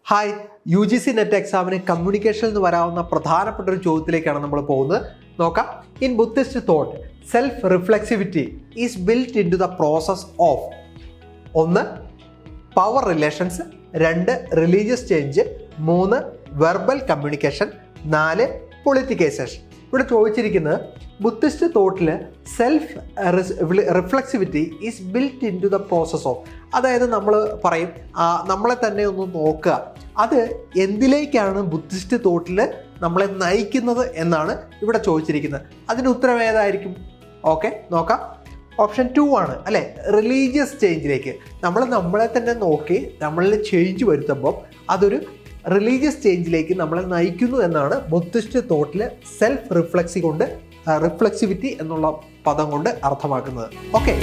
Hi, UGC net എക്സാമിന് കമ്മ്യൂണിക്കേഷനിൽ നിന്ന് വരാവുന്ന പ്രധാനപ്പെട്ട ഒരു ചോദ്യത്തിലേക്കാണ് നമ്മൾ പോകുന്നത്. നോക്കാം. In Buddhist thought self reflexivity is built in to the process of 1. Power relations, 2. Religious change, 3. Verbal communication, 4. Politicisation. ഇവിടെ ചോദിച്ചിരിക്കുന്നത് ബുദ്ധിസ്റ്റ് തോട്ടിൽ self reflexivity is built in to the process of, അതായത് നമ്മൾ പറയും നമ്മളെ തന്നെ ഒന്ന് നോക്കുക, അത് എന്തിലേക്കാണ് ബുദ്ധിസ്റ്റ് തോട്ടിൽ നമ്മളെ നയിക്കുന്നത് എന്നാണ് ഇവിടെ ചോദിച്ചിരിക്കുന്നത്. അതിന് ഉത്തരം ഏതായിരിക്കും? ഓക്കെ, നോക്കാം. ഓപ്ഷൻ 2 ആണ് അല്ലേ, റിലീജിയസ് ചേഞ്ചിലേക്ക്. നമ്മളെ തന്നെ നോക്കി നമ്മളിൽ ചേഞ്ച് വരുത്തുമ്പോൾ അതൊരു റിലീജിയസ് ചേഞ്ചിലേക്ക് നമ്മളെ നയിക്കുന്നു എന്നാണ് ബുദ്ധിസ്റ്റ് തോട്ടിൽ സെൽഫ് റിഫ്ലെക്സിവിറ്റി എന്നുള്ള പദം കൊണ്ട് അർത്ഥമാക്കുന്നത്. ഓക്കെ.